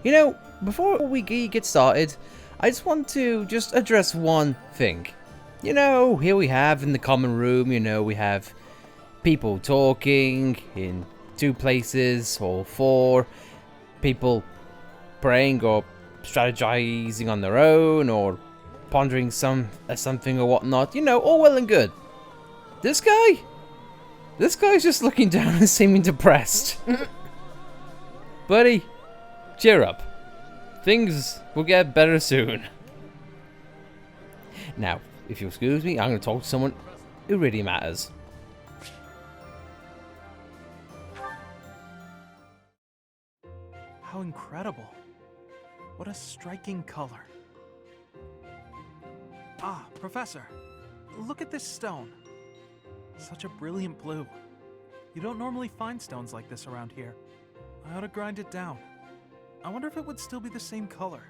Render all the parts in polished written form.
You know, before we get started, I just want to address one thing. You know, here we have in the common room, we have people talking in 2 places or 4, people praying or strategizing on their own or pondering something or whatnot. All well and good. This guy's just looking down and seeming depressed. Buddy, cheer up. Things will get better soon. Now, if you'll excuse me, I'm going to talk to someone who really matters. How incredible. What a striking color. Ah, Professor, look at this stone. Such a brilliant blue. You don't normally find stones like this around here. I ought to grind it down. I wonder if it would still be the same color.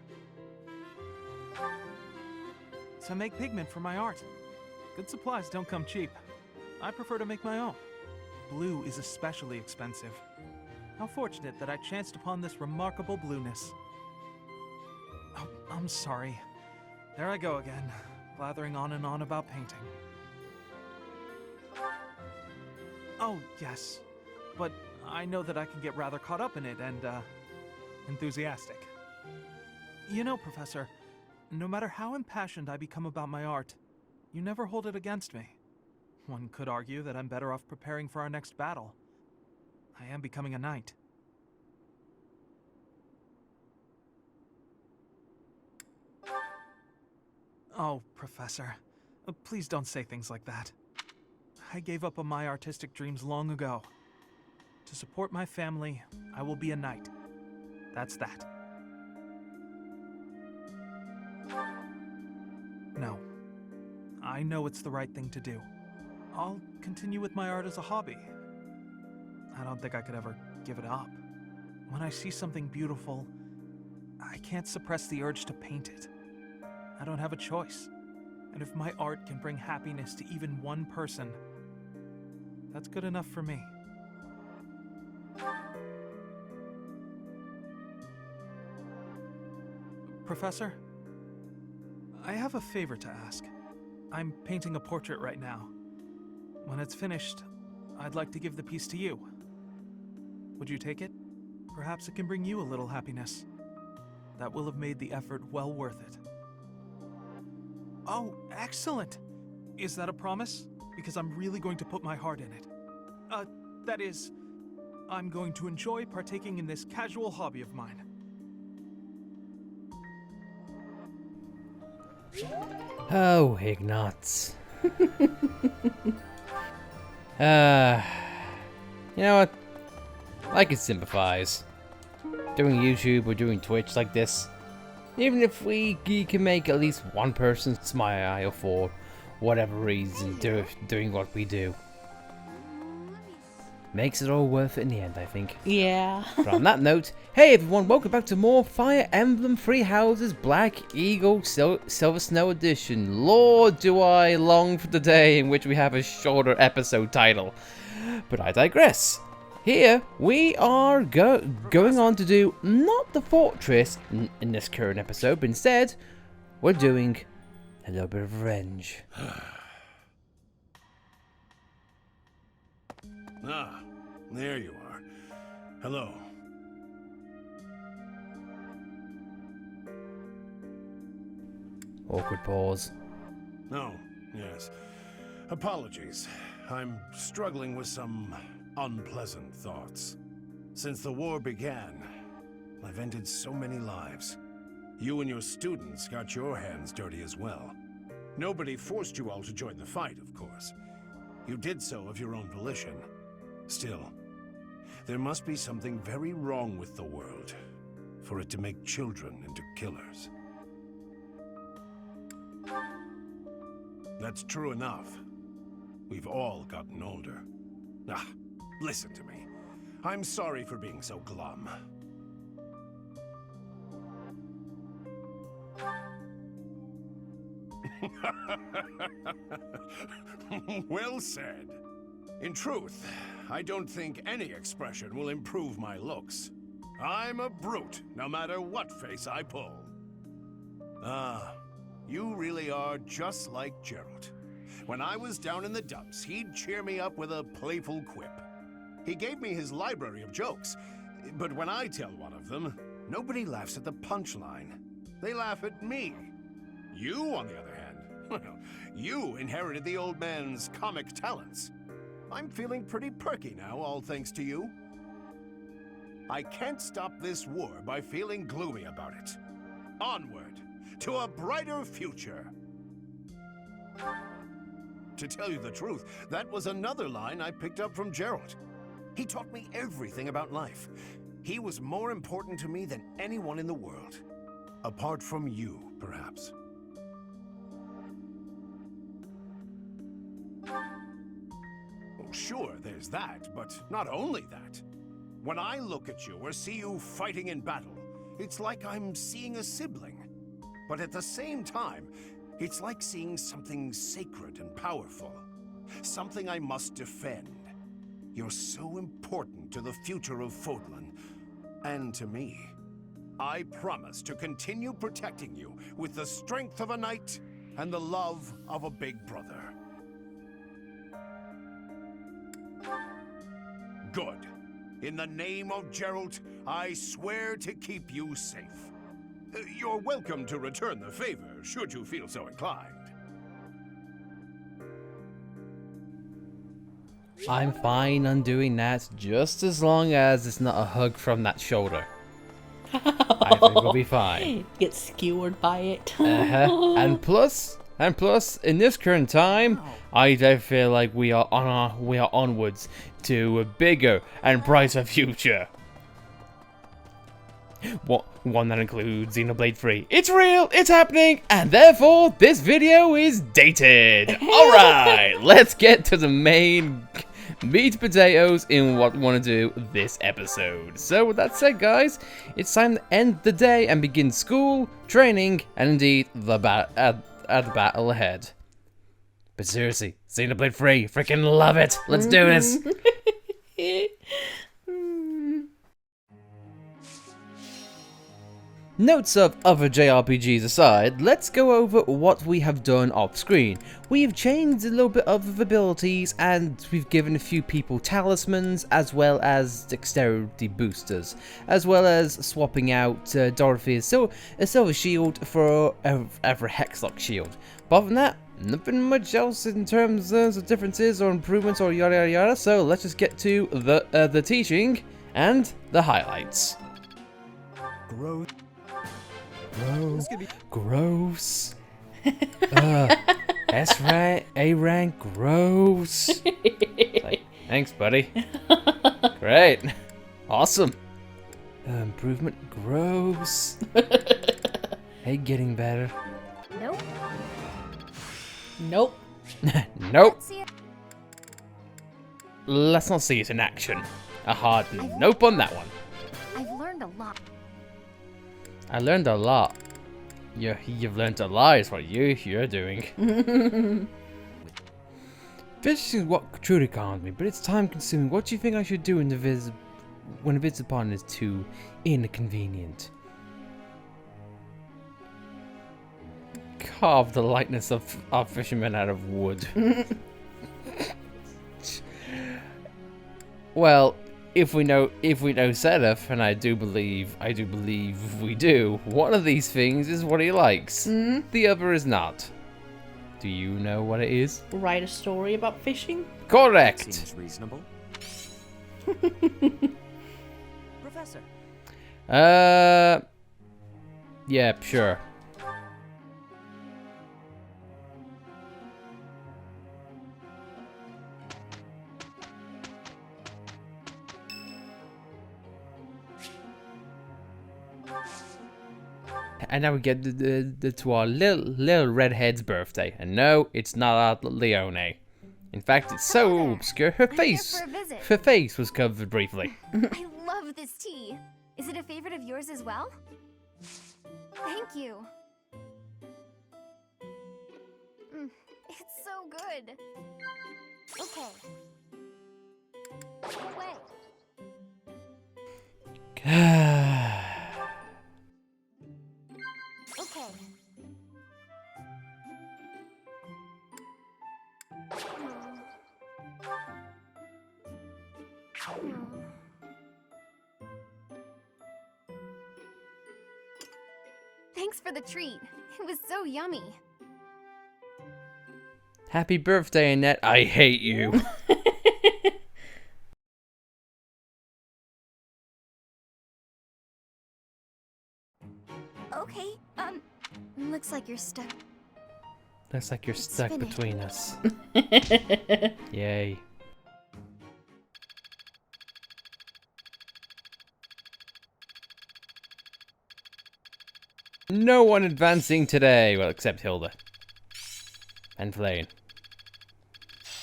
So make pigment for my art. Good supplies don't come cheap. I prefer to make my own. Blue is especially expensive. How fortunate that I chanced upon this remarkable blueness. Oh, I'm sorry. There I go again, blathering on and on about painting. Oh, yes. But I know that I can get rather caught up in it and, enthusiastic. You know, Professor, no matter how impassioned I become about my art, you never hold it against me. One could argue that I'm better off preparing for our next battle. I am becoming a knight. Oh, Professor, please don't say things like that. I gave up on my artistic dreams long ago. To support my family, I will be a knight. That's that. No. I know it's the right thing to do. I'll continue with my art as a hobby. I don't think I could ever give it up. When I see something beautiful, I can't suppress the urge to paint it. I don't have a choice. And if my art can bring happiness to even one person, that's good enough for me. Professor, I have a favor to ask. I'm painting a portrait right now. When it's finished, I'd like to give the piece to you. Would you take it? Perhaps it can bring you a little happiness. That will have made the effort well worth it. Oh, excellent! Is that a promise? Because I'm really going to put my heart in it. That is, I'm going to enjoy partaking in this casual hobby of mine. Oh, Ignatz. You know what? I can sympathize. Doing YouTube or doing Twitch like this, even if we can make at least one person smile for whatever reason doing what we do, makes it all worth it in the end, I think. Yeah. But on that note, hey everyone, welcome back to more Fire Emblem Three Houses Black Eagle Silver Snow Edition. Lord, do I long for the day in which we have a shorter episode title. But I digress. Here, we are going on to do not the fortress in this current episode, but instead, we're doing a little bit of revenge. Ah, there you are. Hello. Awkward pause. Oh, yes. Apologies. I'm struggling with some unpleasant thoughts. Since the war began, I've ended so many lives. You and your students got your hands dirty as well. Nobody forced you all to join the fight, of course. You did so of your own volition. Still, there must be something very wrong with the world for it to make children into killers. That's true enough. We've all gotten older. Ah, listen to me. I'm sorry for being so glum. Well said. In truth, I don't think any expression will improve my looks. I'm a brute, no matter what face I pull. Ah, you really are just like Gerald. When I was down in the dumps, he'd cheer me up with a playful quip. He gave me his library of jokes, but when I tell one of them, nobody laughs at the punchline. They laugh at me. You, on the other hand, well, you inherited the old man's comic talents. I'm feeling pretty perky now, all thanks to you. I can't stop this war by feeling gloomy about it. Onward, to a brighter future. To tell you the truth, that was another line I picked up from Gerald. He taught me everything about life. He was more important to me than anyone in the world. Apart from you, perhaps. Oh, sure, there's that, but not only that. When I look at you or see you fighting in battle, it's like I'm seeing a sibling. But at the same time, it's like seeing something sacred and powerful. Something I must defend. You're so important to the future of Fodlan, and to me. I promise to continue protecting you with the strength of a knight and the love of a big brother. Good. In the name of Gerald, I swear to keep you safe. You're welcome to return the favor, should you feel so inclined. I'm fine on doing that, just as long as it's not a hug from that shoulder. I think we'll be fine. Get skewered by it. And plus, in this current time, I do feel like we are onwards to a bigger and brighter future. One that includes Xenoblade 3. It's real, it's happening, and therefore this video is dated. Alright, let's get to the main meat potatoes in what we want to do this episode. So with that said, guys, it's time to end the day and begin school, training, and indeed the battle ahead. But seriously, Xenoblade 3, freaking love it. Let's do this. Notes of other JRPGs aside, let's go over what we have done off screen. We have changed a little bit of abilities, and we've given a few people talismans as well as dexterity boosters, as well as swapping out Dorothy's silver shield for a hexlock shield. But other than that, nothing much else in terms of differences or improvements or yada yada yada, so let's just get to the teaching and the highlights. Gross. S rank, A rank, gross. Like, thanks, buddy. Great. Awesome. Improvement, gross. Hey, getting better. Nope. Nope. Nope. Let's not see it in action. A hard nope on that one. I've learned a lot. I learned a lot. You've learned a lot is what you're doing. This is what truly calms me, but it's time consuming. What do you think I should do when the visit upon is too inconvenient? Carve the likeness of our fishermen out of wood. Well, if we know Sedef, and I do believe we do, one of these things is what he likes. The other is not. Do you know what it is? Write a story about fishing? Correct. Seems reasonable. Professor. Yeah, sure. And now we get to our little redhead's birthday. And no, it's not Leone. In fact, it's so obscure, her face was covered briefly. I love this tea. Is it a favorite of yours as well? Thank you. It's so good. Okay. Wait. Okay. Thanks for the treat. It was so yummy. Happy birthday, Annette. I hate you. Okay, looks like you're stuck. Looks like you're stuck Spin it. between us. Yay. No one advancing today. Well, except Hilda. And Flane.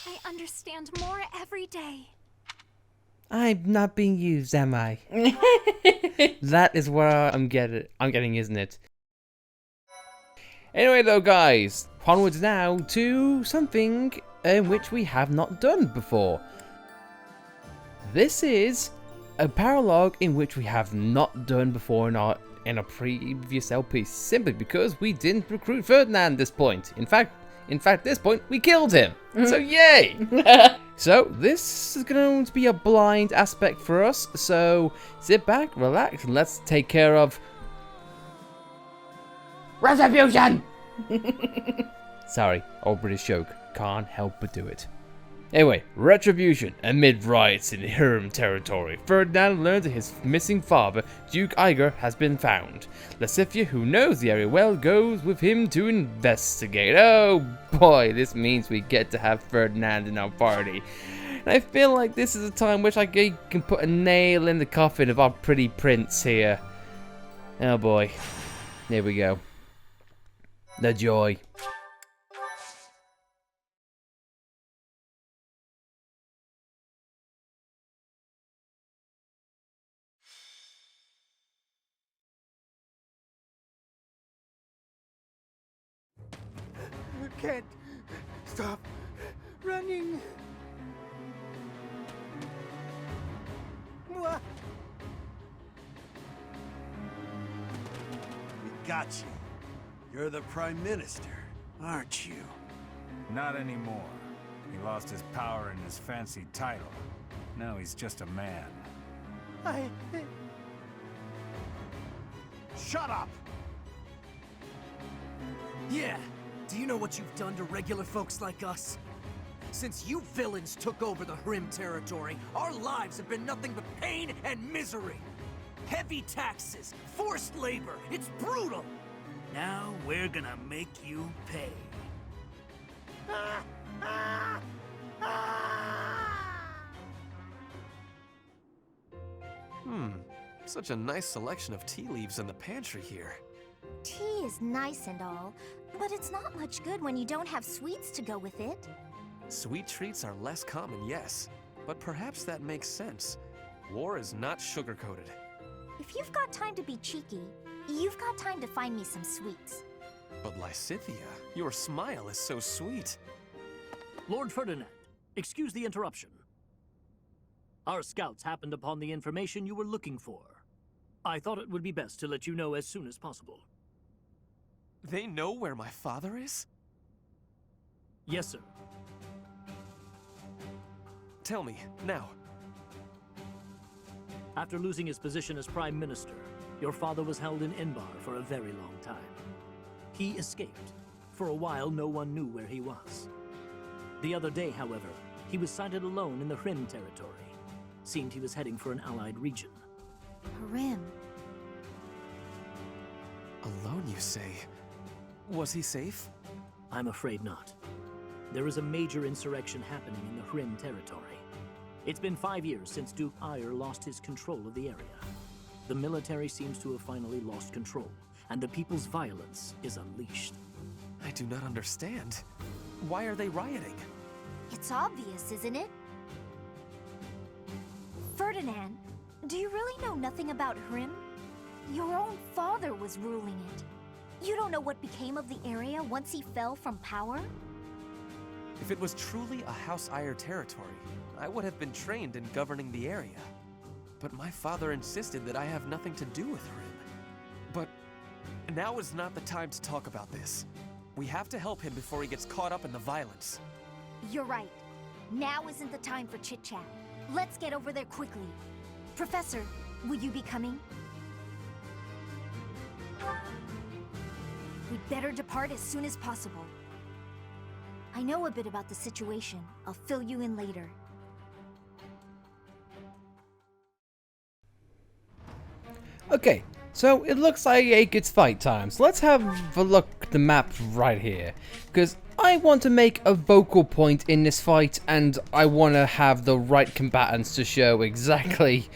I understand more every day. I'm not being used, am I? That is what I'm getting, isn't it? Anyway, though, guys, onwards now to something in which we have not done before. This is a paralogue in which we have not done before in a previous LP, simply because we didn't recruit Ferdinand at this point. In fact, at this point, we killed him. So yay! So this is going to be a blind aspect for us. So sit back, relax, and let's take care of RETRIBUTION. Sorry, old British joke. Can't help but do it. Anyway, Retribution. Amid riots in Hyrm territory, Ferdinand learns that his missing father, Duke Aegir, has been found. Lysithea, who knows the area well, goes with him to investigate. Oh boy, this means we get to have Ferdinand in our party. And I feel like this is a time which I can put a nail in the coffin of our pretty prince here. Oh boy. Here we go. The joy. Can't stop running. Mwah. We got you. You're the Prime Minister, aren't you? Not anymore. He lost his power and his fancy title. Now he's just a man. Shut up! Yeah. Do you know what you've done to regular folks like us? Since you villains took over the Hyrm territory, our lives have been nothing but pain and misery. Heavy taxes, forced labor, it's brutal. Now we're gonna make you pay. Such a nice selection of tea leaves in the pantry here. Tea is nice and all, but it's not much good when you don't have sweets to go with it. Sweet treats are less common, yes. But perhaps that makes sense. War is not sugar-coated. If you've got time to be cheeky, you've got time to find me some sweets. But Lysithea, your smile is so sweet. Lord Ferdinand, excuse the interruption. Our scouts happened upon the information you were looking for. I thought it would be best to let you know as soon as possible. They know where my father is? Yes, sir. Tell me, now. After losing his position as Prime Minister, your father was held in Enbar for a very long time. He escaped. For a while, no one knew where he was. The other day, however, he was sighted alone in the Hyrm territory. Seemed he was heading for an allied region. Hyrm. Alone, you say? Was he safe? I'm afraid not. There is a major insurrection happening in the Hyrm territory. It's been 5 years since Duke Aegir lost his control of the area. The military seems to have finally lost control, and the people's violence is unleashed. I do not understand. Why are they rioting? It's obvious, isn't it? Ferdinand, do you really know nothing about Hyrm? Your own father was ruling it. You don't know what became of the area once he fell from power? If it was truly a House Aegir territory, I would have been trained in governing the area. but my father insisted that I have nothing to do with Hyrm. But now is not the time to talk about this. We have to help him before he gets caught up in the violence. You're right. Now isn't the time for chit-chat. Let's get over there quickly. Professor, will you be coming? We'd better depart as soon as possible. I know a bit about the situation. I'll fill you in later. Okay, so it looks like it's fight time. So let's have a look at the map right here. Because I want to make a vocal point in this fight, and I want to have the right combatants to show exactly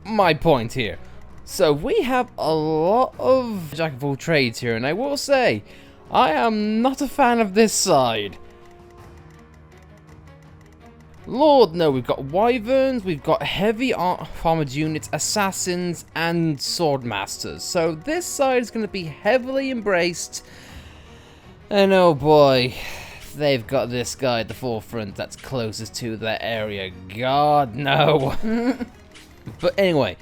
my point here. So we have a lot of jack of all trades here, and I will say, I am not a fan of this side. Lord, no, we've got wyverns, we've got heavy armored units, assassins, and sword masters. So this side is going to be heavily embraced. And oh boy, they've got this guy at the forefront that's closest to their area. God, no. But anyway,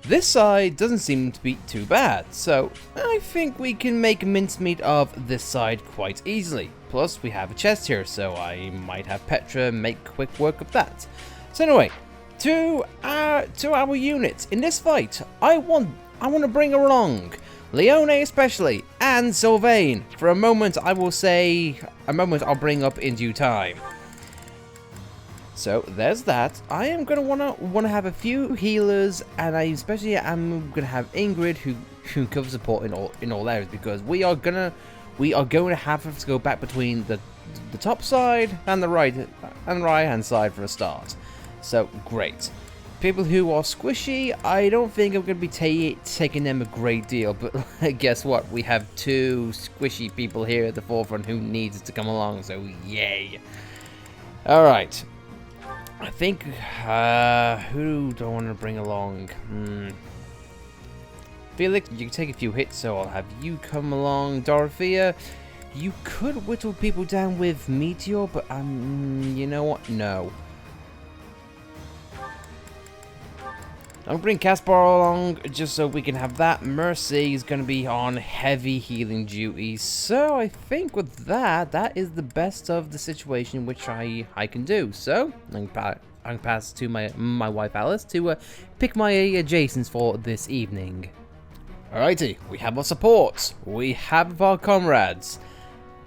this side doesn't seem to be too bad. So I think we can make mincemeat of this side quite easily. Plus, we have a chest here, so I might have Petra make quick work of that. So anyway, to our units in this fight, I want to bring along Leone especially, and Sylvain. For a moment, I will say I'll bring up in due time. So there's that. I am gonna wanna have a few healers, and I especially am gonna have Ingrid who covers support in all areas, because we are going to have to go back between the top side and the right hand side for a start. So great. People who are squishy, I don't think I'm going to be taking them a great deal, but guess what? We have two squishy people here at the forefront who needs to come along, so yay. Alright. I think, who do I want to bring along? Felix, you can take a few hits, so I'll have you come along. Dorothea, you could whittle people down with Meteor, but you know what? No. I'll bring Caspar along just so we can have that. Mercy is going to be on heavy healing duty. So I think with that is the best of the situation which I can do. So I'm going to pass to my wife Alice to pick my adjacents for this evening. Alrighty, we have our support. We have our comrades.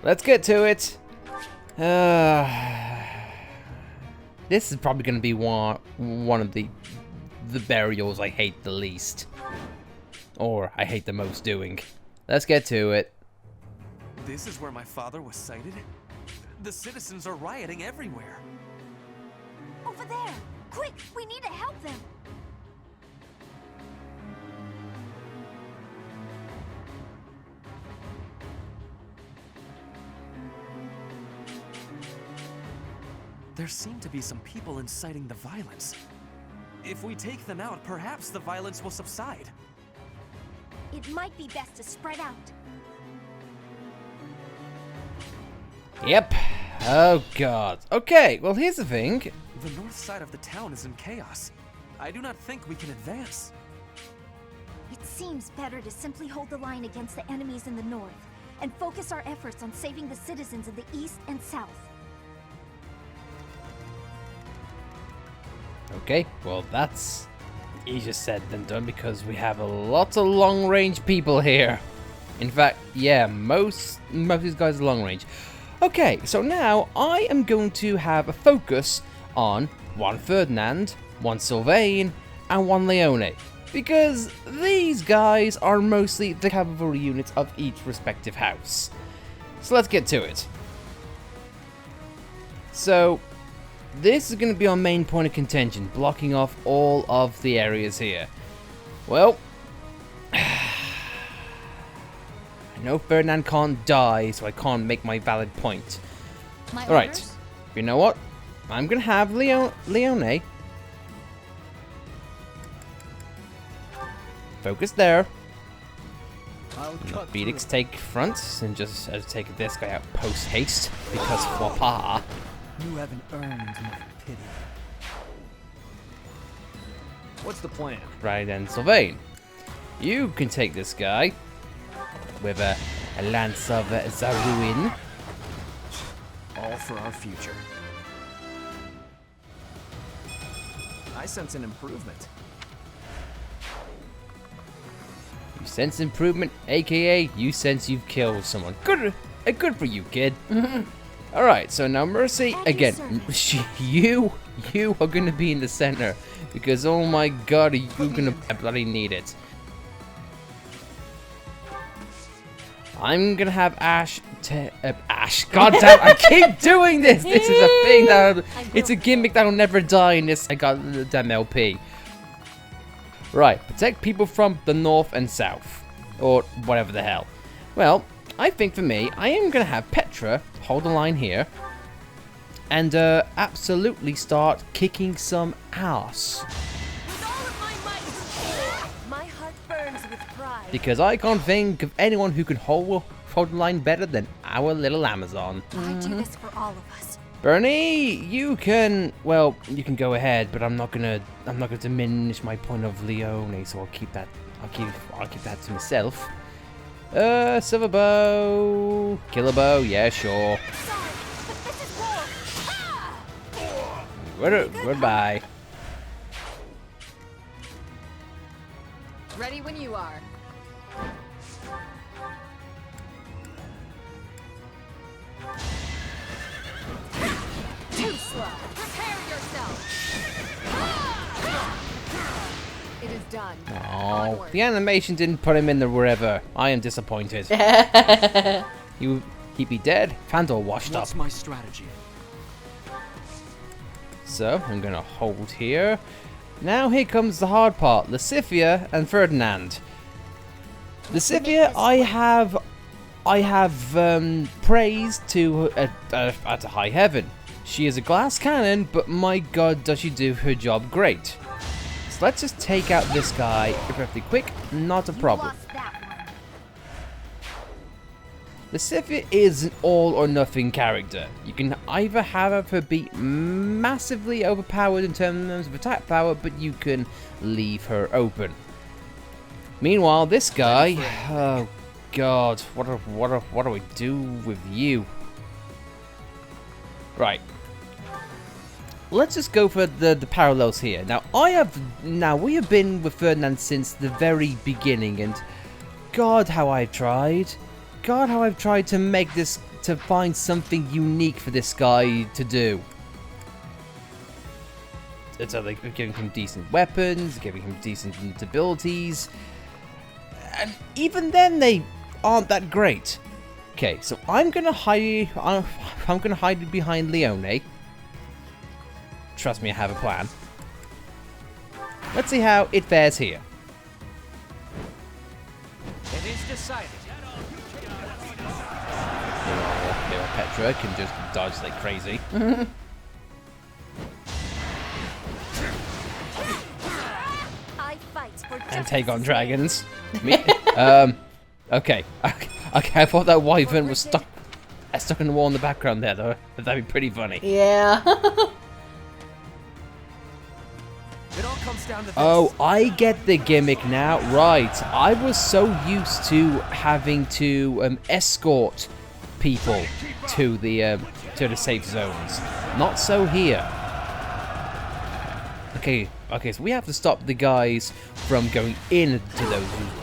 Let's get to it. This is probably going to be one of the burials I hate the least. Or I hate the most doing. Let's get to it. This is where my father was sighted? The citizens are rioting everywhere. Over there! Quick! We need to help them! There seem to be some people inciting the violence. If we take them out, perhaps the violence will subside. It might be best to spread out. Yep. Oh god. Okay, well here's the thing. The north side of the town is in chaos. I do not think we can advance. It seems better to simply hold the line against the enemies in the north, and focus our efforts on saving the citizens of the east and south. Okay, well that's easier said than done, because we have a lot of long-range people here. In fact, yeah, most of these guys are long-range. Okay, so now I am going to have a focus on one Ferdinand, one Sylvain, and one Leone, because these guys are mostly the cavalry units of each respective house. So let's get to it. So this is going to be our main point of contention, blocking off all of the areas here. Well, I know Ferdinand can't die, so I can't make my valid point. Alright, you know what? I'm going to have Leone focus there. Felix take front and just take this guy out post haste, because floppa. You haven't earned my pity. What's the plan? Right then, Sylvain. You can take this guy with a Lance of Zaruin. All for our future. I sense an improvement. You sense improvement, aka you sense you've killed someone. Good for you, kid. Alright, so now Mercy, again, you are going to be in the center. Because, oh my god, you're going to bloody need it. I'm going to have Ash, god damn, I keep doing this. This is a thing that, it's a gimmick that'll never die in this. I got the damn LP. Right, protect people from the north and south. Or whatever the hell. Well, I think for me, I am going to have Petra hold the line here. And absolutely start kicking some ass. With all of my heart burns with pride. Because I can't think of anyone who can hold the line better than our little Amazon. I do this for all of us. Bernie, you can, well, you can go ahead, but I'm not gonna diminish my point of Leone, so I'll keep that to myself. Silver bow, killer bow, yeah, sure. Goodbye. Ready when you are. Too slow. Prepare yourself. It is done. Oh, the animation didn't put him in the wherever. I am disappointed. He'd be dead. Fandor washed What's up. my strategy? So I'm gonna hold here. Now here comes the hard part. Lysithea and Ferdinand. Lysithea, I have praised to at a high heaven. She is a glass cannon, but my god, does she do her job great. So let's just take out this guy perfectly quick. Not a problem. Lysithea is an all or nothing character. You can either have her be massively overpowered in terms of attack power, but you can leave her open. Meanwhile, this guy, oh god, what do I do with you? Right. Let's just go for the parallels here. Now we have been with Ferdinand since the very beginning, and god how I've tried. God, how I've tried to make this, to find something unique for this guy to do. So like giving him decent weapons, giving him decent abilities, and even then they aren't that great. Okay, so I'm gonna hide behind Leone. Trust me, I have a plan. Let's see how it fares here. It is decided. Petra can just dodge like crazy. I fight for And take on dragons. Okay. I thought that wyvern was stuck in the wall in the background there, though. That'd be pretty funny. Yeah. It all comes down to this. Oh, I get the gimmick now. Right. I was so used to having to escort people to the safe zones. Not so here. Okay, so we have to stop the guys from going into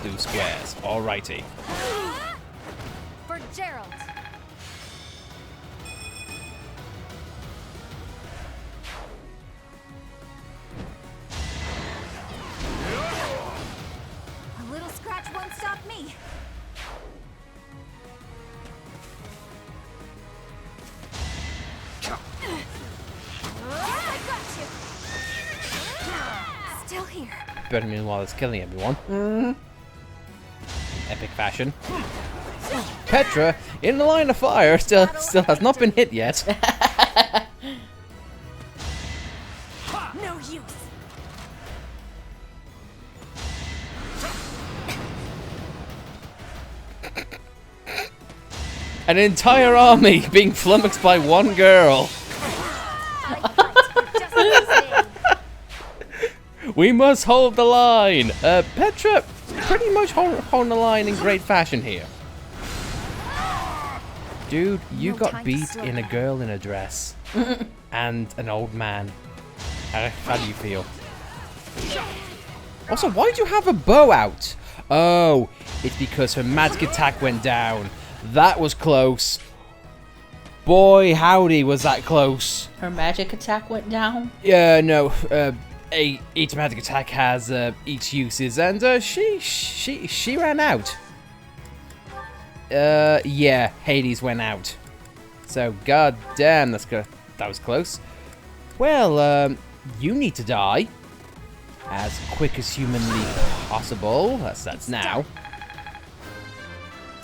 those squares. Alrighty. For Gerald. A little scratch won't stop me. I got you. Still here. But meanwhile, it's killing everyone. Epic fashion. Petra, in the line of fire, still has not been hit yet. No use. An entire army being flummoxed by one girl. We must hold the line. Petra pretty much holding the line in great fashion here. Dude, you got beat in a girl in a dress. And an old man. How do you feel? Also, why do you have a bow out? Oh, it's because her magic attack went down. That was close. Boy, howdy, was that close. Her magic attack went down? Yeah, no. Each magic attack has each uses, and she ran out. Yeah, Hades went out. So, goddamn, that was close. Well, you need to die as quick as humanly possible. That's now.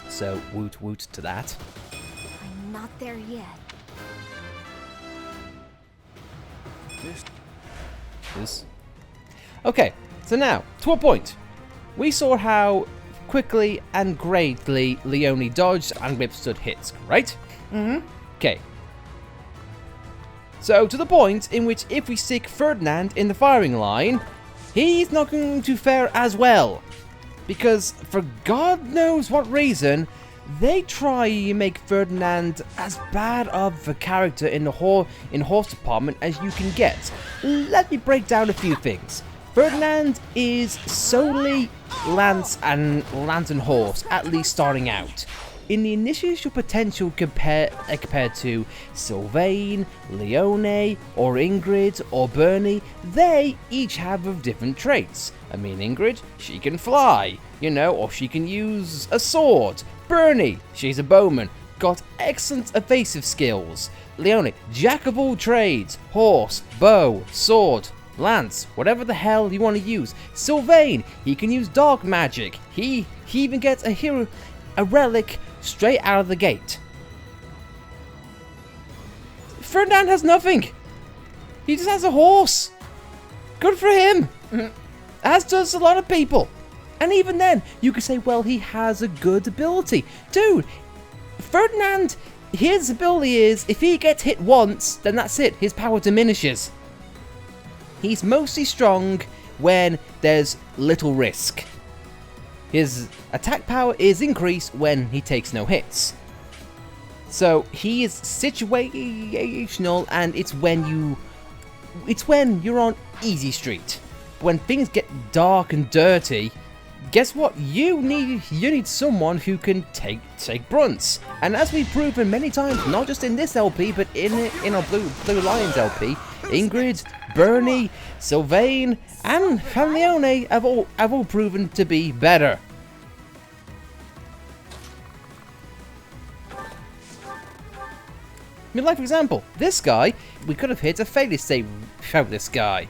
So, woot woot to that. I'm not there yet. Okay, so now, to a point. We saw how quickly and greatly Leone dodged and withstood hits, right? Mm-hmm. Okay. So, to the point in which if we stick Ferdinand in the firing line, he's not going to fare as well. Because, for God knows what reason, they try to make Ferdinand as bad of a character in the horse department as you can get. Let me break down a few things. Ferdinand is solely lance and horse, at least starting out. In the initial potential compared to Sylvain, Leone, or Ingrid, or Bernie, they each have different traits. I mean, Ingrid, she can fly, you know, or she can use a sword. Bernie, she's a bowman, got excellent evasive skills. Leone, jack of all trades, horse, bow, sword, lance, whatever the hell you want to use. Sylvain, he can use dark magic. He even gets a relic straight out of the gate. Ferdinand has nothing. He just has a horse. Good for him. As does a lot of people. And even then, you could say, well, he has a good ability. Dude, Ferdinand, his ability is, if he gets hit once, then that's it. His power diminishes. He's mostly strong when there's little risk. His attack power is increased when he takes no hits. So he is situational, and it's when you're on easy street. When things get dark and dirty, guess what? You need someone who can take brunts. And as we've proven many times, not just in this LP, but in our Blue Lions LP, Ingrid, Bernie, Sylvain, and Leone have all proven to be better. I mean, like for example, this guy, we could have hit a failure state without this guy.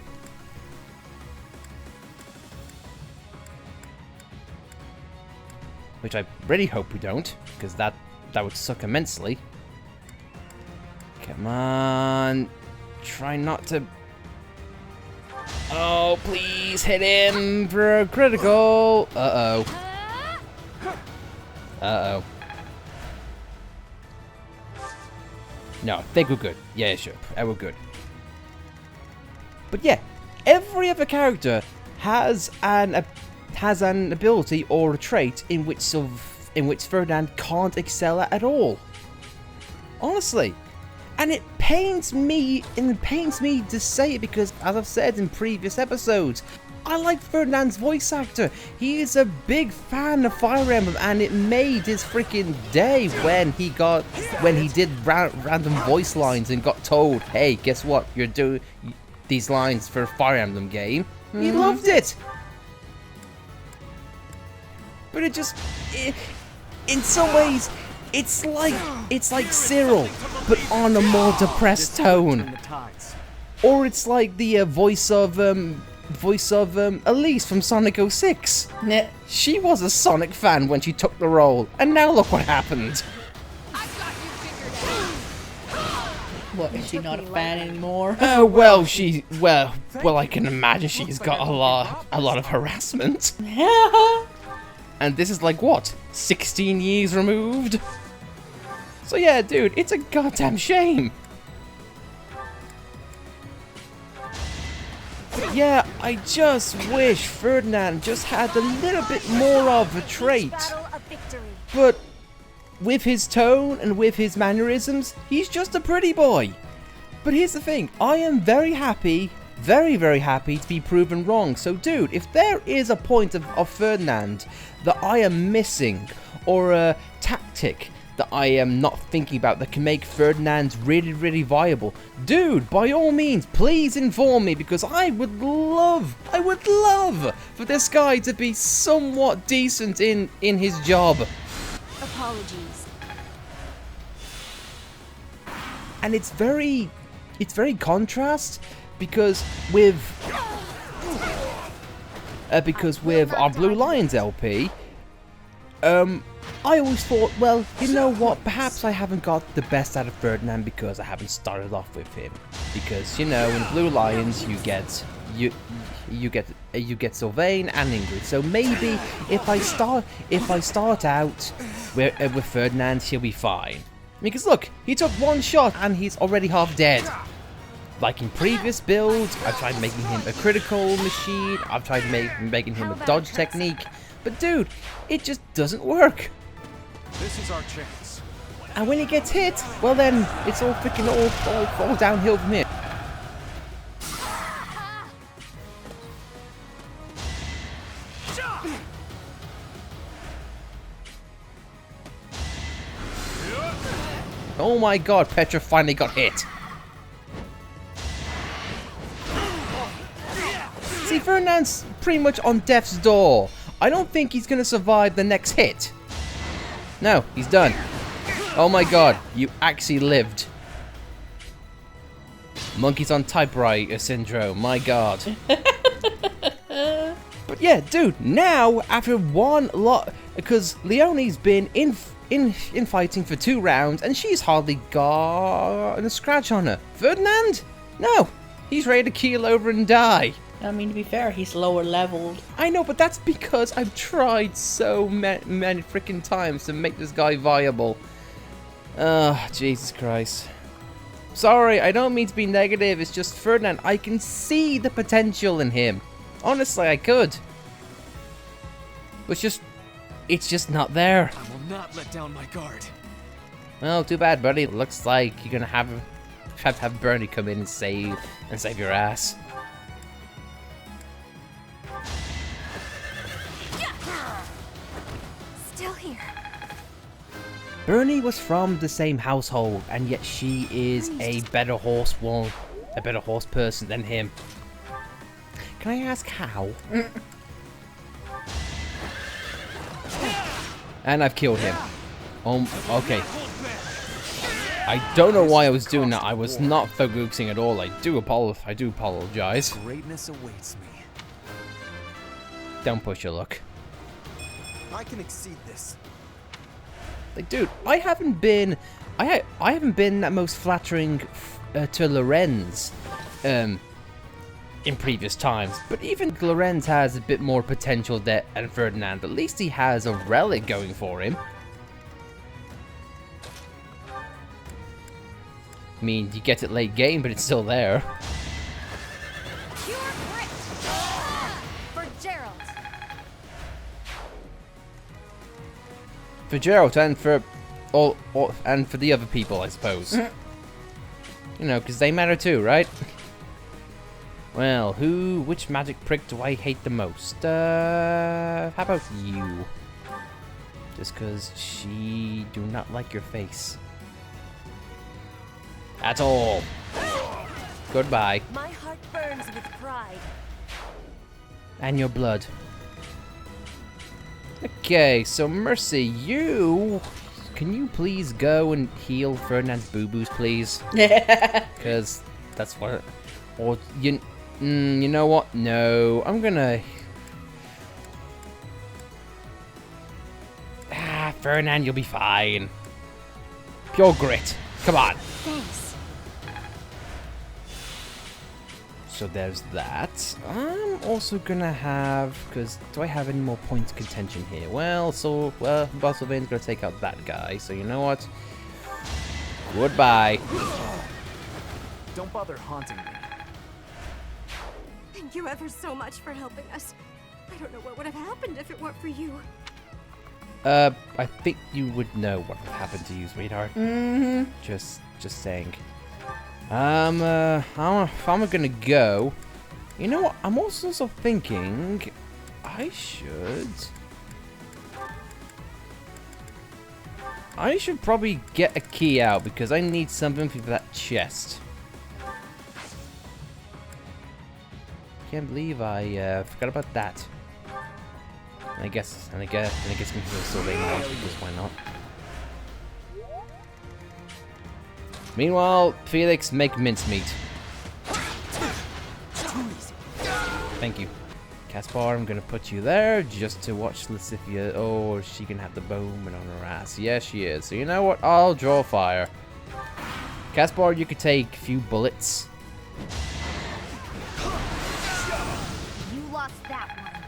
Which I really hope we don't, because that would suck immensely. Come on. Try not to... Oh, please hit him for a critical. Uh-oh. Uh-oh. No, I think we're good. Yeah, sure. We're good. But yeah, every other character has an ability or a trait in which Ferdinand can't excel at all. Honestly. And it pains me to say it because, as I've said in previous episodes, I like Ferdinand's voice actor. He is a big fan of Fire Emblem, and it made his freaking day when he did random voice lines and got told, hey, guess what? You're doing these lines for a Fire Emblem game. He loved it. But in some ways, it's like Cyril, but on a more depressed tone. Or it's like the voice of Elise from Sonic 06. She was a Sonic fan when she took the role, and now look what happened. What, is she not a fan anymore? Well, I can imagine she's got a lot of harassment. And this is like, what, 16 years removed? So yeah, dude, it's a goddamn shame. Yeah, I just wish Ferdinand just had a little bit more of a trait. But with his tone and with his mannerisms, he's just a pretty boy. But here's the thing, I am very happy, very, very happy to be proven wrong. So dude, if there is a point of Ferdinand that I am missing, or a tactic that I am not thinking about that can make Ferdinand really, really viable, dude, by all means, please inform me, because I would love for this guy to be somewhat decent in his job. Apologies. And it's very contrast, because with our Blue Lions LP, I always thought, well, you know what, perhaps I haven't got the best out of Ferdinand because I haven't started off with him. Because, you know, in Blue Lions you get Sylvain and Ingrid. So maybe if I start out with Ferdinand, he'll be fine. Because look, he took one shot and he's already half dead. Like in previous builds, I've tried making him a critical machine, I've tried making him a dodge technique, but dude, it just doesn't work. This is our chance. And when he gets hit, well then, it's all freaking all downhill from here. Oh my god, Petra finally got hit. See, Ferdinand's pretty much on death's door. I don't think he's gonna survive the next hit. No, he's done. Oh my god, you actually lived. Monkeys on typewriter syndrome, my god. But yeah, dude, now, after one lot, because Leonie's been in fighting for 2 rounds, and she's hardly got a scratch on her. Ferdinand? No, he's ready to keel over and die. I mean, to be fair, he's lower leveled. I know, but that's because I've tried so many freaking times to make this guy viable. Jesus Christ. Sorry, I don't mean to be negative, it's just Ferdinand, I can see the potential in him. Honestly, I could. But it's just not there. I will not let down my guard. Well, too bad, buddy. Looks like you're gonna have Bernie come in and save your ass. Still here. Bernie was from the same household, and yet she is a better horse person than him. Can I ask how? And I've killed him. Okay. I don't know why I was doing that. I was not focusing at all. I do apologize. Greatness awaits me. Don't push your luck. I can exceed this. Like, dude, I haven't been that most flattering to Lorenz in previous times, but even Lorenz has a bit more potential than Ferdinand. At least he has a relic going for him. I mean, you get it late game, but it's still there. Pure grit. For Gerald. For Gerald and for and for the other people, I suppose. You know, because they matter too, right? Well, which magic prick do I hate the most? How about you? Just because she do not like your face. That's all. Goodbye. My heart burns with pride. And your blood. Okay, so Mercy, can you please go and heal Ferdinand's boo-boos, please? Yeah. Because that's what... Or, you know what? No, I'm gonna... Ferdinand, you'll be fine. Pure grit. Come on. Thanks. So there's that. I'm also gonna have... Because do I have any more points of contention here? Well, Boss Sylvain's gonna take out that guy. So you know what? Goodbye. Don't bother haunting me. Thank Thank you ever so much for helping us. I don't know what would have happened if it weren't for you. I think you would know what would happen to you, sweetheart. Mm-hmm. Just saying. If I'm gonna go, you know what? I'm also thinking I should probably get a key out because I need something for that chest. Can't believe I forgot about that. And I guess we can still lay out because why not? Meanwhile, Felix, make mincemeat. Thank you. Caspar, I'm gonna put you there just to watch Lysithea. Oh, she can have the bowman on her ass. Yes, she is. So you know what? I'll draw fire. Caspar, you could take a few bullets. You lost that one.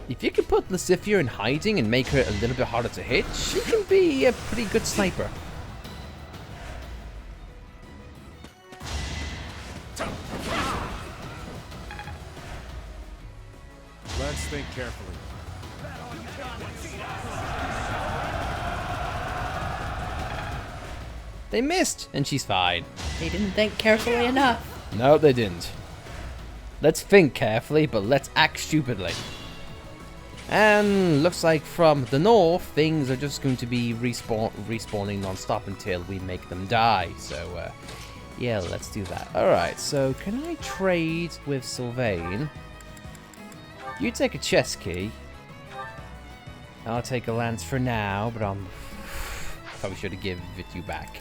If you could put Lysithea in hiding and make her a little bit harder to hit, she can be a pretty good sniper. Let's think carefully. They missed, and she's fine. They didn't think carefully enough. No, they didn't. Let's think carefully, but let's act stupidly. And looks like from the north, things are just going to be respawning non-stop until we make them die. So, yeah, let's do that. Alright, so can I trade with Sylvain? You take a chest key. I'll take a lance for now, but probably should have given it you back.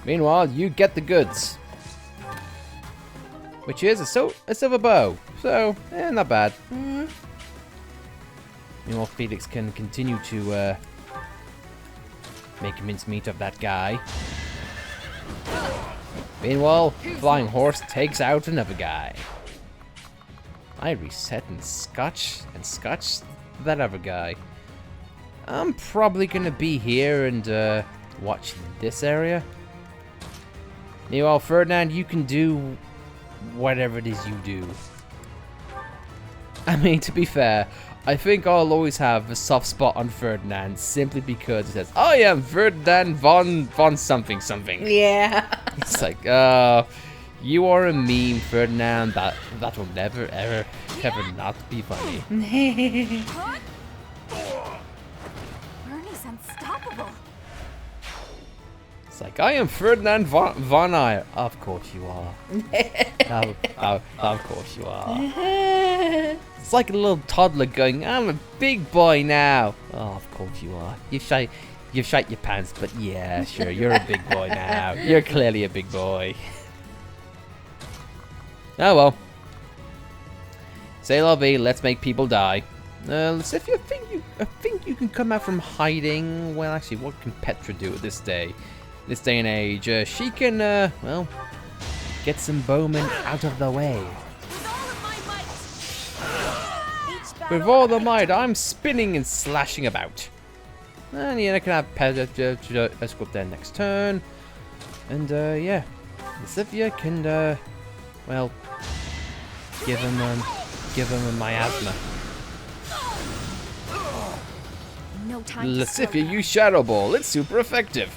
Meanwhile, you get the goods. Which is a silver bow. So, not bad. Meanwhile, Felix can continue to make mincemeat of that guy. Meanwhile, Flying Horse takes out another guy. I reset and scotch that other guy. I'm probably gonna be here and watch this area. Meanwhile, Ferdinand, you can do whatever it is you do. I mean, to be fair, I think I'll always have a soft spot on Ferdinand simply because it says, "I am Ferdinand von something something." Yeah. It's like, you are a meme, Ferdinand. That will never ever not be funny. Bernie's unstoppable. It's like, I am Ferdinand von Eyre. Of course you are. Of course you are. It's like a little toddler going, "I'm a big boy now." Oh, of course you are. You shite your pants, but yeah, sure, you're a big boy now. You're clearly a big boy. Oh well. Say la vie, let's make people die. If you think you can come out from hiding. Well, actually, what can Petra do at this day and age? She can, well, get some bowmen out of the way. With all the might, I'm spinning and slashing about. And yeah, I can have Petra escort there next turn. And yeah, Lysithea can, well, give him a miasma. No time. Lysithea, use Shadow Ball. It's super effective.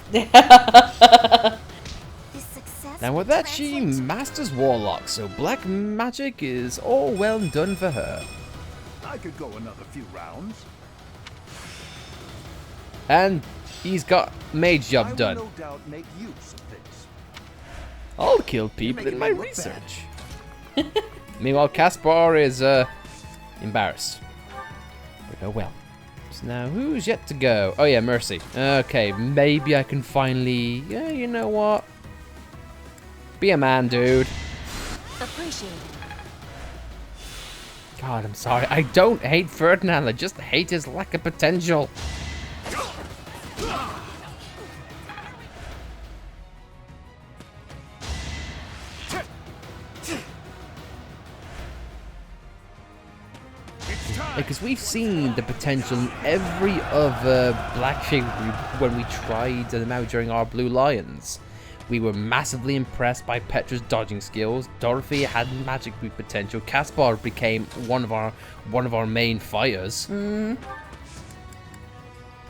Now with that, she masters Warlock, so black magic is all well done for her. I could go another few rounds. And he's got mage job done. No doubt make use of this. I'll kill people in my research. Meanwhile, Caspar is embarrassed. But oh well. So now, who's yet to go? Oh yeah, Mercy. Okay, maybe I can finally... Yeah, you know what? Be a man, dude. Appreciate it. God, I'm sorry. I don't hate Ferdinand. I just hate his lack of potential. Because we've seen the potential in every other black shape group when we tried them out during our Blue Lions. We were massively impressed by Petra's dodging skills. Dorothy had magic root potential. Caspar became one of our main fighters.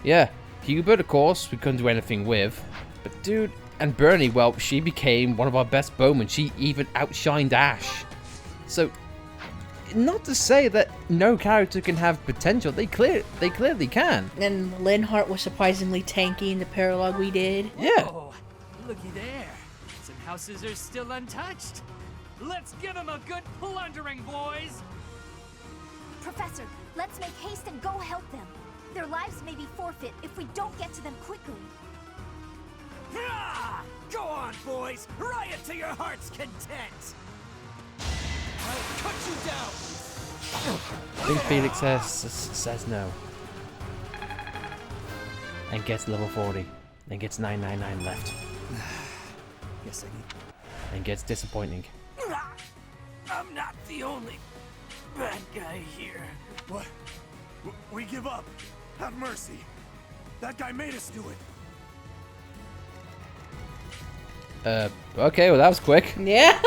Yeah, Hubert, of course, we couldn't do anything with. But dude, and Bernie, well, she became one of our best bowmen. She even outshined Ash. So, not to say that no character can have potential. They clearly can. And Linhart was surprisingly tanky in the paralogue we did. Yeah. Oh, looky there. Some houses are still untouched. Let's give them a good plundering, boys. Professor, let's make haste and go help them. Their lives may be forfeit if we don't get to them quickly. Go on, boys! Riot to your heart's content! I'll cut you down! I think Felix says no. And gets level 40. And gets 999 left. Guess I need... And gets disappointing. I'm not the only bad guy here. What? We give up. Have mercy. That guy made us do it. Okay, well that was quick. Yeah.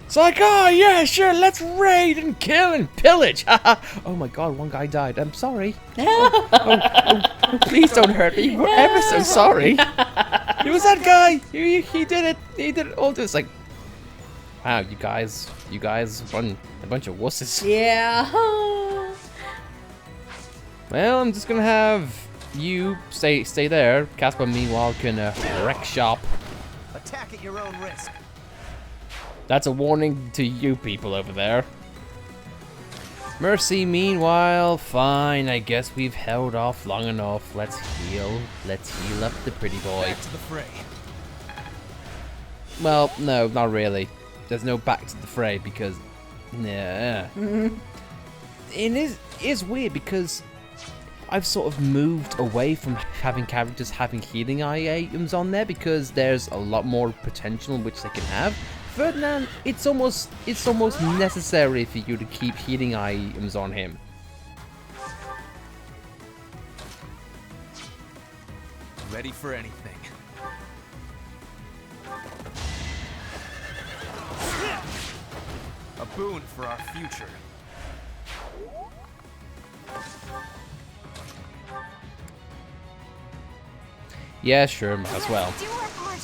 It's like, oh yeah, sure, let's raid and kill and pillage. Oh my god, one guy died. I'm sorry. Oh, please don't hurt me. We're ever so sorry. It was that guy. He did it. He did it all. This like, wow, you guys run a bunch of wusses. Yeah. Well, I'm just gonna have you stay there. Caspar, meanwhile, can wreck shop. Attack at your own risk. That's a warning to you people over there. Mercy, meanwhile, fine. I guess we've held off long enough. Let's heal. Let's heal up the pretty boy. Back to the fray. Well, no, not really. There's no back to the fray because, nah. It is weird because I've sort of moved away from having characters having healing items on there because there's a lot more potential which they can have. Ferdinand, it's almost necessary for you to keep healing items on him. Ready for anything. A boon for our future. Yeah, sure, might as well. Do our part.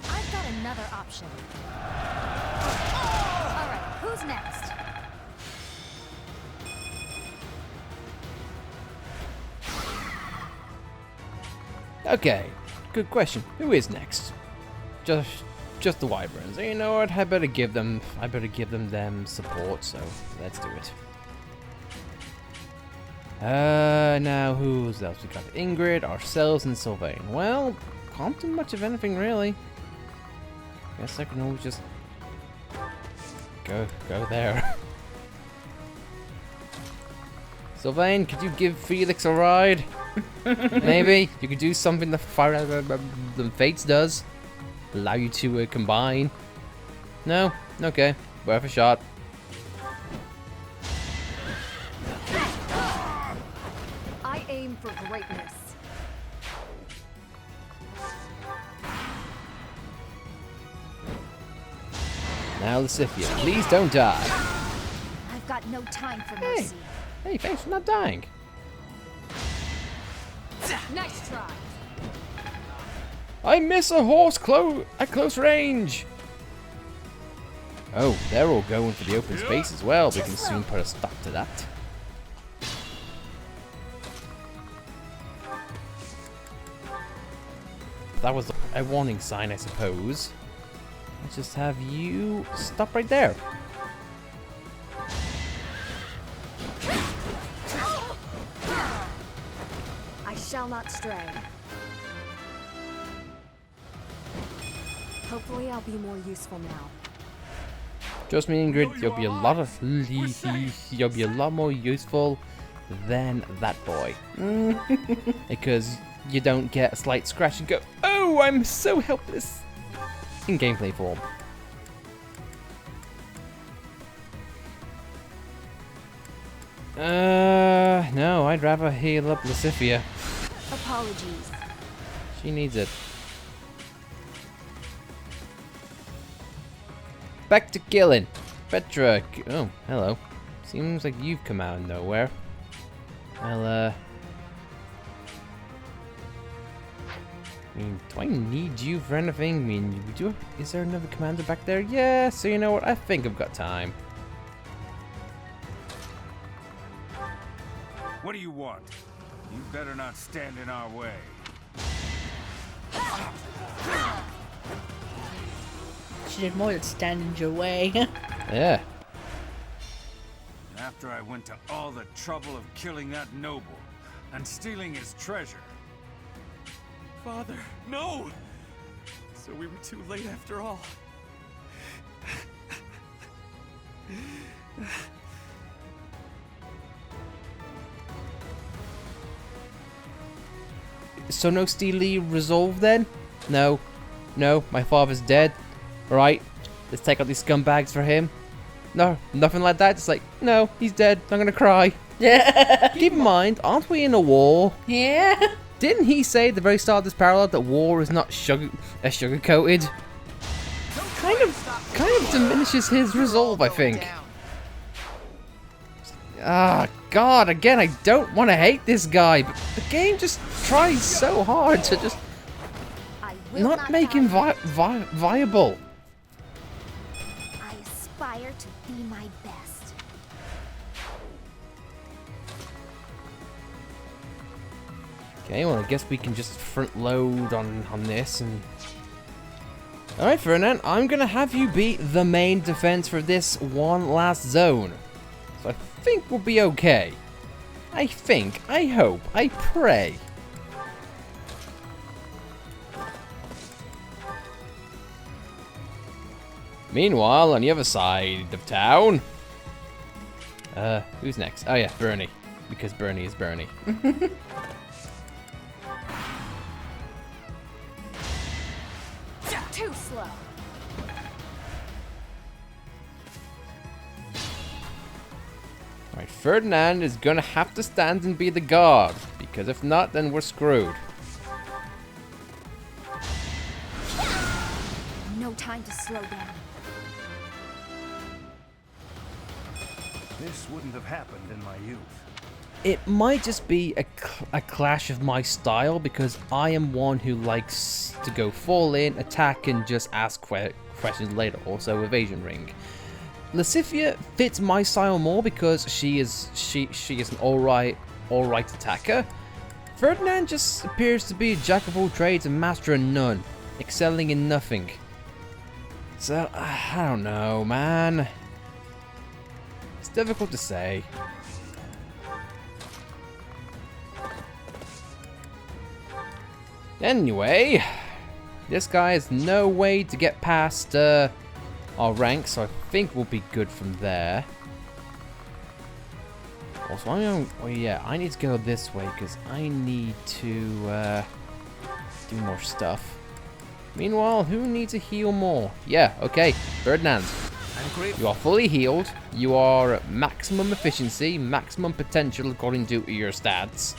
I've got another option. All right, who's next? Okay, good question. Who is next? Just the Wyverns. You know what? I better give them them support. So let's do it. Now who's else? We got Ingrid, ourselves, and Sylvain. Well, can't do much of anything really. Guess I can always just go there. Sylvain, could you give Felix a ride? Maybe you could do something that Fire Emblem Fates does. Allow you to combine. No? Okay. Worth a shot. I aim for greatness. Now, Lysithea, please don't die. I've got no time for mercy. Hey, thanks for not dying. Nice try. I miss a horse at close range. Oh, they're all going for the open space as well. We can soon put a stop to that. That was a warning sign, I suppose. Let's just have you stop right there. I shall not stray. Hopefully I'll be more useful now. Trust me, Ingrid, you'll be a lot more useful than that boy. Because you don't get a slight scratch and go, oh, I'm so helpless in gameplay form. No, I'd rather heal up Lysithea. Apologies. She needs it. back to killing. Petra. Oh, hello. Seems like you've come out of nowhere. Well, I mean, do I need you for anything? I mean, is there another commander back there? Yeah, so you know what? I think I've got time. What do you want? You better not stand in our way. She did more than stand in your way. Yeah. After I went to all the trouble of killing that noble and stealing his treasure. Father, no! So we were too late after all. So no steely resolve then? No. No, my father's dead. Alright, let's take out these scumbags for him. No, nothing like that. Just like, no, he's dead. I'm gonna cry. Yeah. Keep in mind, aren't we in a war? Yeah. Didn't he say at the very start of this parallel that war is not sugar coated? Kind of diminishes his resolve, I think. Ah, God, again, I don't want to hate this guy, but the game just tries so hard to just not make him viable. I aspire to be my best. Okay, well, I guess we can just front load on this and... Alright, Ferdinand, I'm gonna have you be the main defense for this one last zone. So I think we'll be okay. I think, I hope, I pray. Meanwhile, on the other side of town... who's next? Oh yeah, Bernie. Because Bernie is Bernie. Too slow. Alright, Ferdinand is gonna have to stand and be the guard, because if not, then we're screwed. No time to slow down. This wouldn't have happened in my youth. It might just be a clash of my style, because I am one who likes to go full in, attack, and just ask questions later. Also, evasion ring. Lysithea fits my style more because she is an alright attacker. Ferdinand just appears to be a jack of all trades and master of none, excelling in nothing. So I don't know, man. It's difficult to say. Anyway, this guy has no way to get past our rank, so I think we'll be good from there. Also, oh yeah, I need to go this way because I need to do more stuff. Meanwhile, who needs to heal more? Yeah, okay, Ferdinand. You are fully healed. You are at maximum efficiency, maximum potential according to your stats.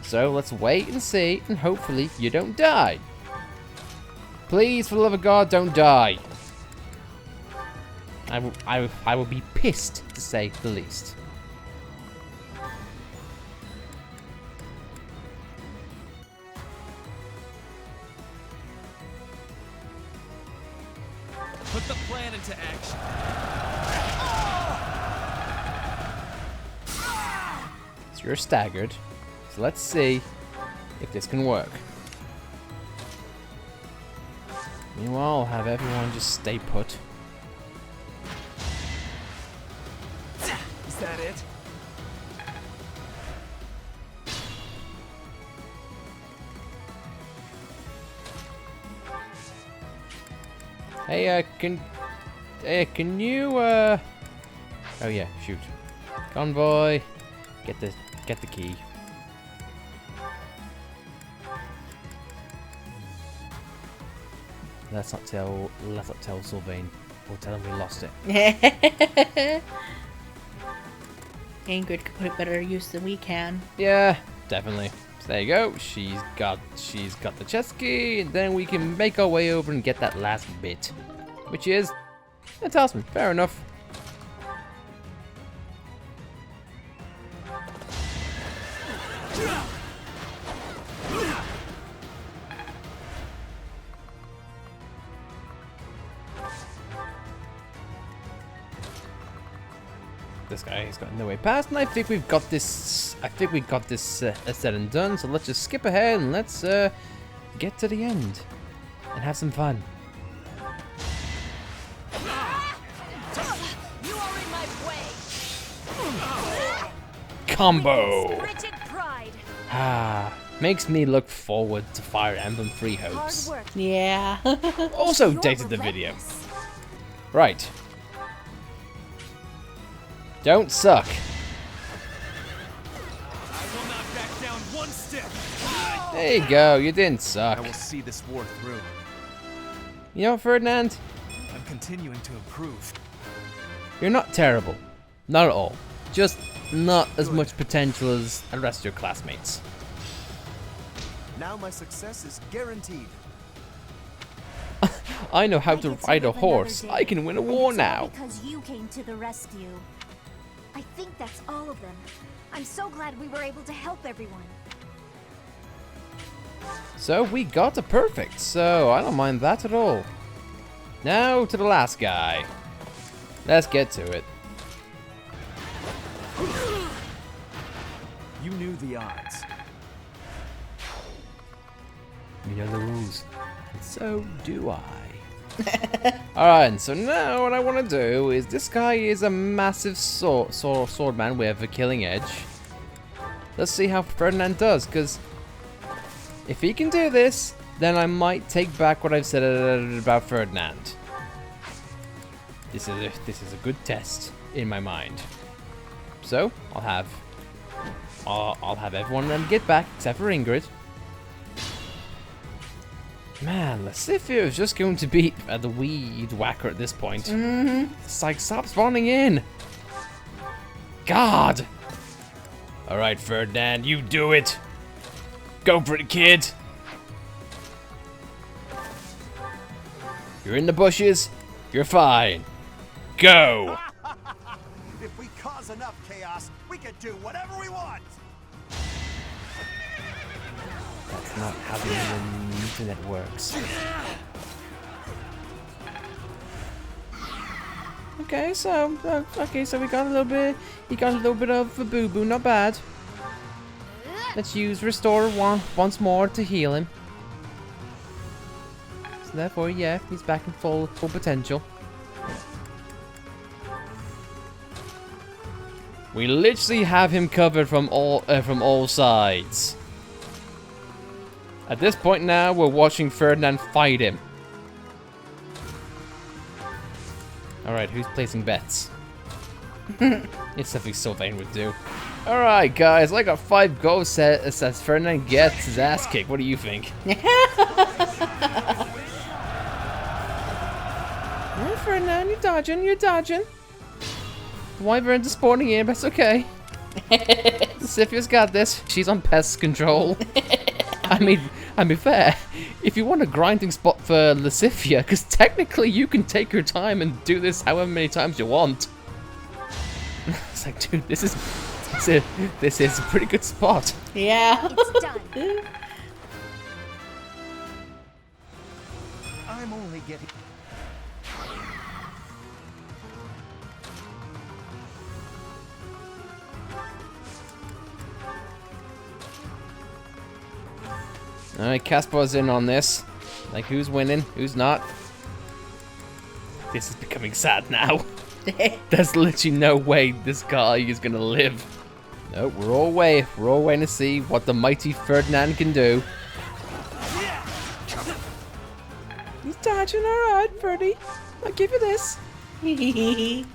So let's wait and see, and hopefully you don't die. Please, for the love of God, don't die. I will be pissed, to say the least. Put the plan into action. So you're staggered. So let's see if this can work. Meanwhile, I'll have everyone just stay put. Is that it? Hey, can you, oh yeah, shoot. Convoy, get the key. Let's not tell Sylvain. We'll tell him we lost it. Ingrid could put it better use than we can. Yeah, definitely. So there you go. She's got the chest key, and then we can make our way over and get that last bit, which is A talisman, fair enough. This guy has got no way past, and I think we've got this. I think we got this said and done. So let's just skip ahead and let's get to the end and have some fun. You are in my way. Combo. Rigid pride. Makes me look forward to Fire Emblem Three Houses. Hard work. Yeah. Also You're dated the video. relentless. Right. Don't suck. I will not back down one step. There you go. You didn't suck. I will see this war through. You know, Ferdinand, I'm continuing to improve. you're not terrible. Not at all. Just not as much potential as the rest of your classmates. Now my success is guaranteed. I know how I to get ride a live another horse. day, I can win a and war it's all now. because you came to the rescue. I think that's all of them. I'm so glad we were able to help everyone. So we got a perfect, so I don't mind that at all. Now to the last guy. Let's get to it. You knew the odds. You know the rules. And so do I. Alright, and so now what I want to do is, this guy is a massive swordman with a killing edge. Let's see how Ferdinand does, because if he can do this, then I might take back what I've said about Ferdinand. This is a good test in my mind. So I'll have everyone then get back except for Ingrid. Man, Lysithea is just going to be the weed whacker at this point. It's like, stop spawning in. God. All right, Ferdinand, you do it. Go for it, kid. You're in the bushes. You're fine. Go. If we cause enough chaos, we can do whatever we want. That's not how the internet works. Okay, so we got a little bit. He got a little bit of a boo boo. Not bad. Let's use restore once more to heal him. So therefore, yeah, he's back in full potential. We literally have him covered from all sides. At this point now, we're watching Ferdinand fight him. Alright, who's placing bets? It's something Sylvain would do. Alright, guys, I got 5 goals set as Ferdinand gets his ass kicked. What do you think? Oh, Ferdinand, you're dodging. The wyvern's spawning in, but it's okay. Lysithea's got this. She's on pest control. I mean, fair. If you want a grinding spot for Lysithea, because technically you can take your time and do this however many times you want. It's like, dude, this is a pretty good spot. Yeah. It's done. I'm only getting... Alright, Caspar's in on this. Like, who's winning? Who's not? This is becoming sad now. There's literally no way this guy is gonna live. No, we're all waiting to see what the mighty Ferdinand can do. He's dodging, alright, Ferdy. I'll give you this. It's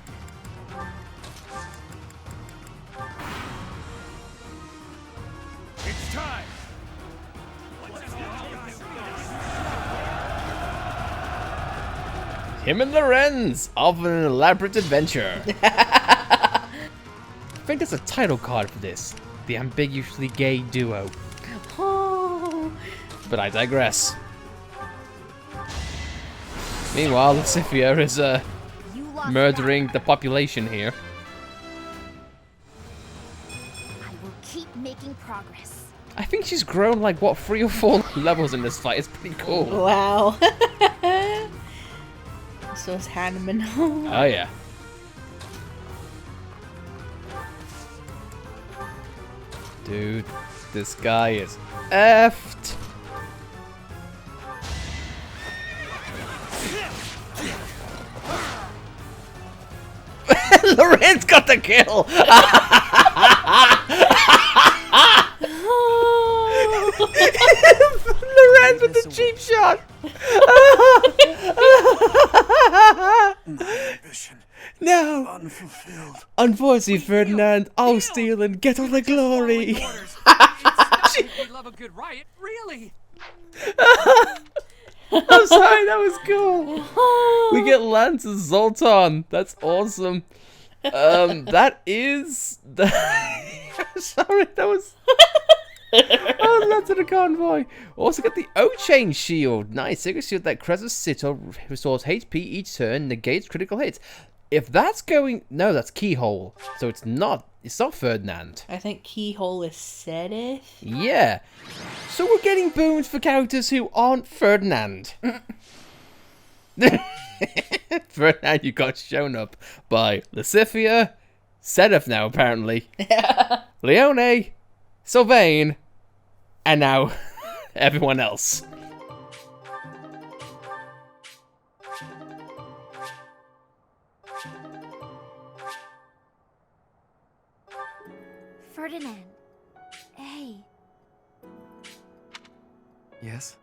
time. Him and Lorenz, off on an elaborate adventure. I think there's a title card for this. The ambiguously gay duo. Oh. But I digress. Meanwhile, Lysithea is murdering the population here. I will keep making progress. I think she's grown like, what, 3 or 4 levels in this fight. It's pretty cool. Wow. So it's Hanneman. Oh, yeah. Dude, this guy is effed. Lorenz got the kill! Lorenz with the cheap shot! My ambition No! unfulfilled. Unfortunately, Ferdinand, I'll steal and get all the glory! We love a good riot, really. I'm sorry, that was cool. We get Lance as Zoltan. That's awesome. That is... Sorry, that was... Oh, Lance of the Convoy. Also got the O-Chain Shield. Nice. Single shield that Crez's Citadel restores HP each turn, negates critical hits. If that's going... No, that's Keyhole. So it's not Ferdinand. I think Keyhole is Sedith. Yeah. So we're getting boons for characters who aren't Ferdinand. Ferdinand, you got shown up by Lysithea, Sedith now apparently, Leone, Sylvain, and now everyone else. Ferdinand. Hey. Yes?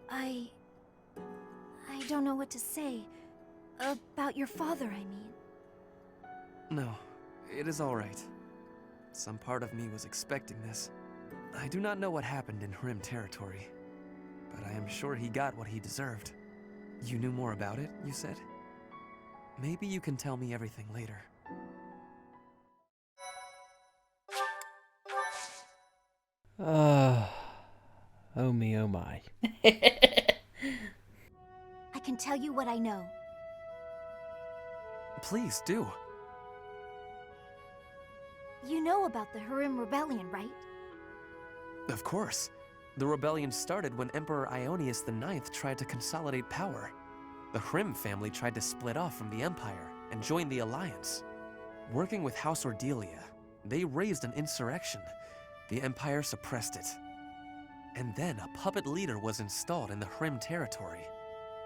I don't know what to say. About your father, I mean. No, it is all right. Some part of me was expecting this. I do not know what happened in Hyrm territory, but I am sure he got what he deserved. You knew more about it, you said? Maybe you can tell me everything later. Oh me, oh my. I can tell you what I know. Please do. You know about the Hyrm Rebellion, right? Of course. The rebellion started when Emperor Ionius IX tried to consolidate power. The Hyrm family tried to split off from the Empire and join the Alliance. Working with House Ordelia, they raised an insurrection. The Empire suppressed it. And then a puppet leader was installed in the Hyrm territory.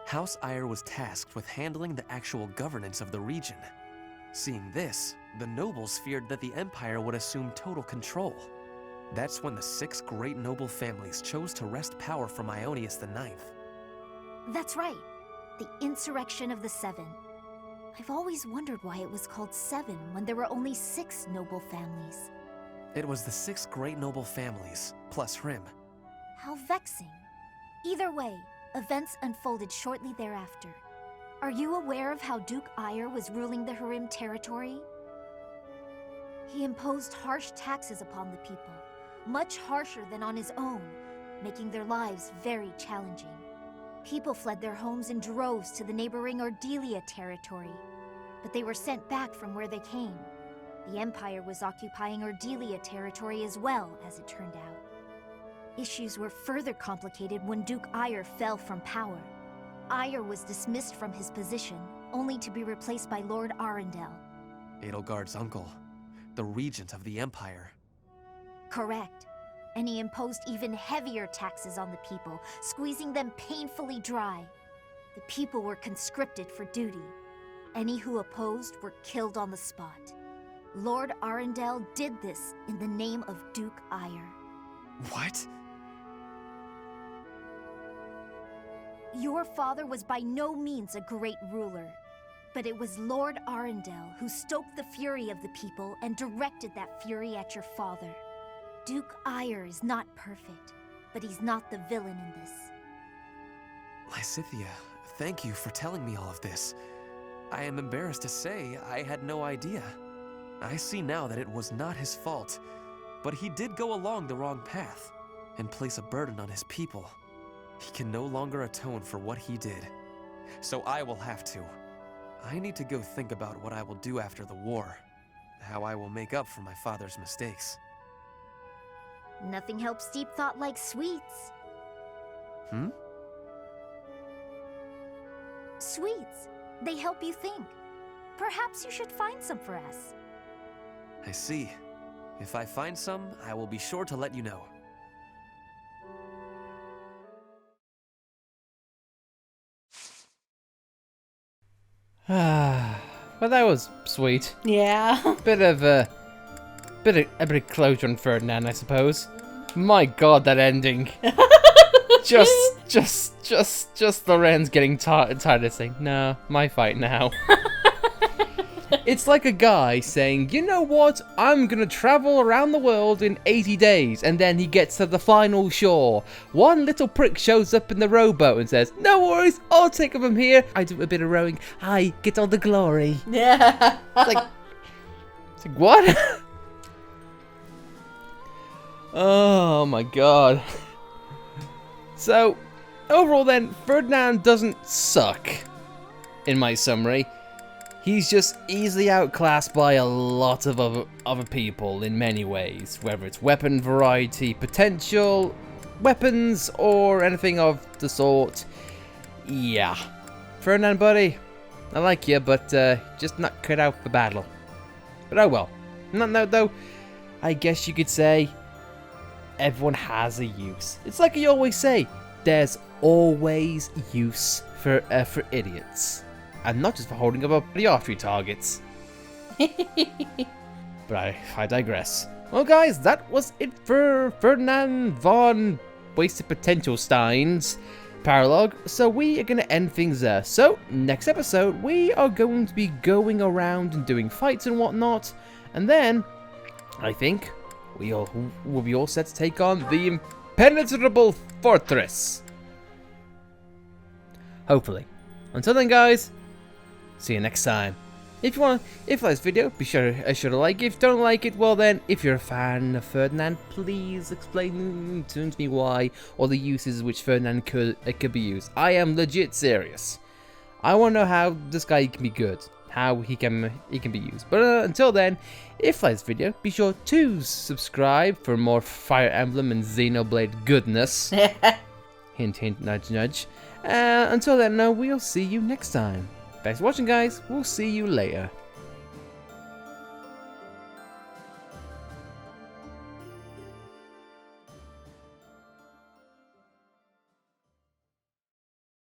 House Aegir was tasked with handling the actual governance of the region. Seeing this, the nobles feared that the Empire would assume total control. That's when the 6 great noble families chose to wrest power from Ionius IX. That's right. The Insurrection of the Seven. I've always wondered why it was called Seven when there were only 6 noble families. It was the 6 great noble families, plus Hyrm. How vexing. Either way, events unfolded shortly thereafter. Are you aware of how Duke Aegir was ruling the Hyrm territory? He imposed harsh taxes upon the people, much harsher than on his own, making their lives very challenging. People fled their homes in droves to the neighboring Ordelia territory, but they were sent back from where they came. The Empire was occupying Ordelia territory as well, as it turned out. Issues were further complicated when Duke Aegir fell from power. Aegir was dismissed from his position, only to be replaced by Lord Arundel. Edelgard's uncle, the regent of the Empire. Correct. And he imposed even heavier taxes on the people, squeezing them painfully dry. The people were conscripted for duty. Any who opposed were killed on the spot. Lord Arundel did this in the name of Duke Aegir. What? Your father was by no means a great ruler, but it was Lord Arundel who stoked the fury of the people and directed that fury at your father. Duke Aegir is not perfect, but he's not the villain in this. Lysithea, thank you for telling me all of this. I am embarrassed to say I had no idea. I see now that it was not his fault, but he did go along the wrong path and place a burden on his people. He can no longer atone for what he did, so I will have to. I need to go think about what I will do after the war. How I will make up for my father's mistakes. Nothing helps deep thought like sweets. Hmm? Sweets. They help you think. Perhaps you should find some for us. I see. If I find some, I will be sure to let you know. Well, that was sweet. Yeah. Bit of closure on Ferdinand, I suppose. My God, that ending. just Lorenz getting tired of saying, "No, my fight now." It's like a guy saying, "You know what? I'm gonna travel around the world in 80 days," and then he gets to the final shore. One little prick shows up in the rowboat and says, "No worries, I'll take it from here. I do a bit of rowing. I get all the glory." Yeah. It's like what? Oh my God. So, overall then, Ferdinand doesn't suck, in my summary. He's just easily outclassed by a lot of other people in many ways, whether it's weapon variety, potential, weapons, or anything of the sort. Yeah. Ferdinand, buddy, I like you, but just not cut out for battle. But oh well. No, though, I guess you could say everyone has a use. It's like I always say, there's always use for idiots. And not just for holding up the archery targets. But I digress. Well guys, that was it for Ferdinand von Wasted Potential Stein's paralogue. So we are going to end things there. So next episode, we are going to be going around and doing fights and whatnot. And then, I think, we'll be all set to take on the impenetrable fortress. Hopefully. Until then guys, see you next time. If you like this video, be sure to like it. If you don't like it, well then, if you're a fan of Ferdinand, please explain to me why, or the uses which Ferdinand could be used. I am legit serious. I want to know how this guy can be good, how he can be used. But until then, if you like this video, be sure to subscribe for more Fire Emblem and Xenoblade goodness. Hint, hint, nudge, nudge. Until then, we'll see you next time. Thanks for watching, guys. We'll see you later.